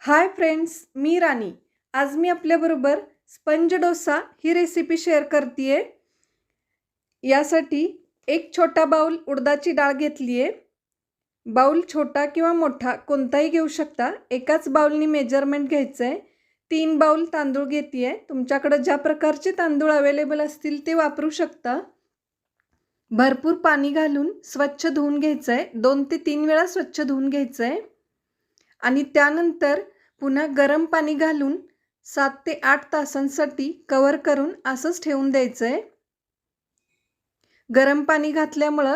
Hi friends, मी राणी। आज मी आपल्याबरोबर sponge dosa ही recipe share करते। यासाठी एक छोटा बाउल उडदाची डाळ घेतली आहे। बाउल छोटा किंवा मोठा कोणताही घेऊ शकता। एकाच बाउलनी मेजरमेंट घ्यायचं आहे। 3 बाउल तांदूळ घेते। तुमच्याकडे ज्या प्रकारचे तांदूळ अवेलेबल असतील ते वापरू शकता। भरपूर पाणी घालून स्वच्छ धुवून घ्यायचं आहे। 2 ते 3 वेळा स्वच्छ धुवून घ्यायचं आहे आणि त्यानंतर पुन्हा गरम पाणी घालून 7 ते 8 तासांसाठी कव्हर करून असंच ठेवून द्यायचं आहे। गरम पाणी घातल्यामुळे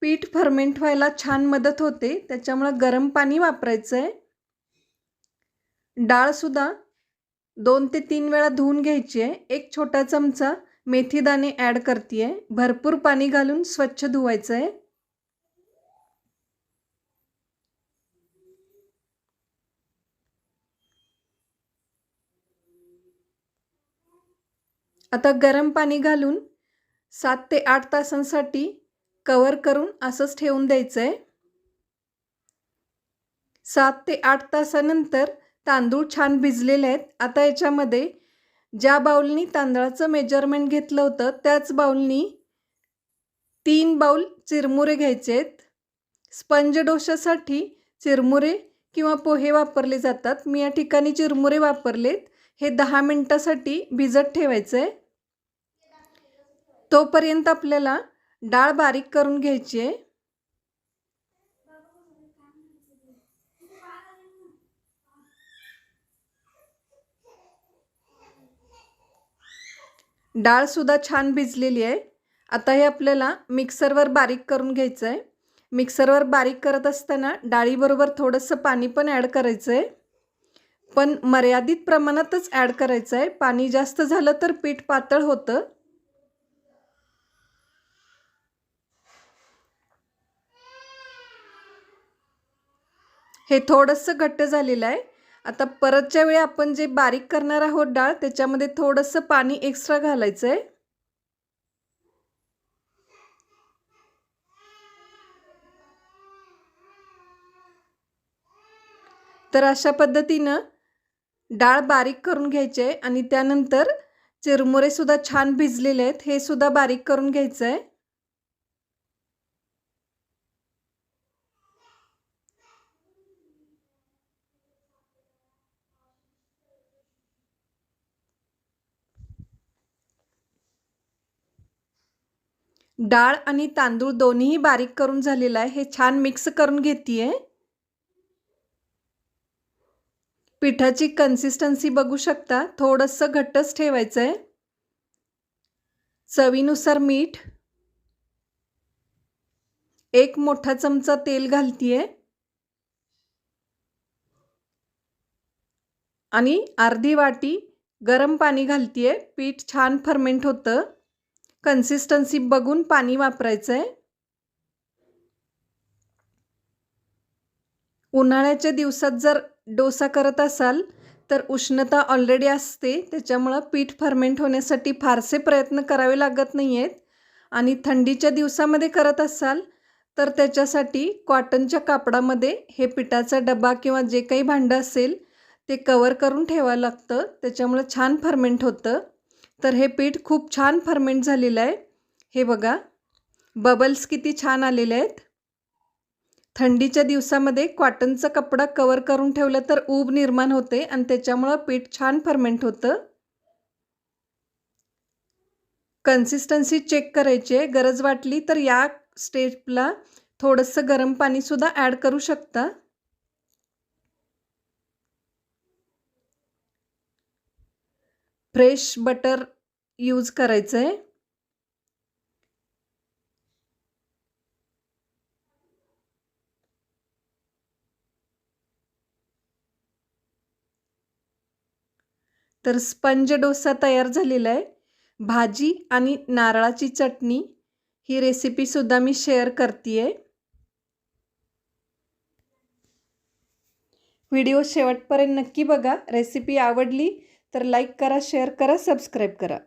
पीठ फर्मेंट व्हायला छान मदत होते, त्याच्यामुळे गरम पाणी वापरायचं आहे। डाळ सुद्धा 2 ते 3 वेळा धुवून घ्यायची आहे। एक छोटा चमचा मेथी दाणे ॲड करते आहे। भरपूर पाणी घालून स्वच्छ धुवायचं आहे। आता गरम पाणी घालून 7 ते 8 तासांसाठी कव्हर करून असंच ठेवून द्यायचं आहे। 7 ते 8 तासानंतर तांदूळ छान भिजलेले आहेत। आता याच्यामध्ये ज्या बाउलनी तांदळाचं मेजरमेंट घेतलं होतं त्याच बाउलनी 3 बाउल चिरमुरे घ्यायचे आहेत। स्पंज डोशासाठी चिरमुरे किंवा पोहे वापरले जातात। मी या ठिकाणी चिरमुरे वापरलेत। हे 10 मिनिटासाठी भिजत ठेवायचं आहे। तोपर्यंत आपल्याला डाळ बारीक करून घ्यायची आहे। डाळ सुद्धा छान भिजलेली आहे। आता हे आपल्याला मिक्सरवर बारीक करून घ्यायचं आहे। मिक्सरवर बारीक करत असताना डाळीबरोबर थोडंसं पाणी पण ॲड करायचं आहे, पण मर्यादित प्रमाणातच ॲड करायचं आहे। पाणी जास्त झालं तर पीठ पातळ होतं। हे थोडंसं घट्ट झालेलं आहे। आता परतच्या वेळी आपण जे बारीक करणार आहोत डाळ, त्याच्यामध्ये थोडंसं पाणी एक्स्ट्रा घालायचं आहे। तर अशा पद्धतीनं डाळ बारीक करून घ्यायची आहे आणि त्यानंतर चिरमुरे सुद्धा छान भिजलेले आहेत, हे सुद्धा बारीक करून घ्यायचं आहे। डाळ आणि तांदूळ दोन्हीही बारीक करून झालेलं आहे। हे छान मिक्स करून घेते आहे। पिठाची कन्सिस्टन्सी बघू शकता, थोडंसं घट्टच ठेवायचं आहे। चवीनुसार मीठ, 1 मोठा चमचा तेल घालते आहे आणि अर्धी वाटी गरम पाणी घालते आहे। पीठ छान फर्मेंट होतं। कन्सिस्टन्सी बघून पाणी वापरायचं आहे। उन्हाळ्याच्या दिवसात जर डोसा करत असाल तर उष्णता ऑलरेडी असते, त्याच्यामुळे पीठ फर्मेंट होण्यासाठी फारसे प्रयत्न करावे लागत नाही आहेत। आणि थंडीच्या दिवसामध्ये करत असाल तर त्याच्यासाठी कॉटनच्या कापडामध्ये हे पिठाचा डबा किंवा जे काही भांडं असेल ते कव्हर करून ठेवावं लागतं, त्याच्यामुळे छान फर्मेंट होतं। तर हे पीठ खूप छान फर्मेंट झालेलं आहे। हे बघा, बबल्स किती छान आलेले आहेत। थंडीच्या दिवसामध्ये कॉटनचा कपडा कव्हर करून ठेवलं तर ऊब निर्माण होते आणि त्याच्यामुळे पीठ छान फर्मेंट होतं। कन्सिस्टन्सी चेक करायची आहे। गरज वाटली तर या स्टेपला थोडंसं गरम पाणी सुद्धा ॲड करू शकता। फ्रेश बटर यूज करायचं आहे। तर स्पंज डोसा तयार झालेला आहे। भाजी आणि नारळाची चटणी ही रेसिपी सुद्धा मी शेअर करते आहे। व्हिडिओ शेवटपर्यंत नक्की बघा। रेसिपी आवडली तर लाईक करा, शेअर करा, सबस्क्राईब करा।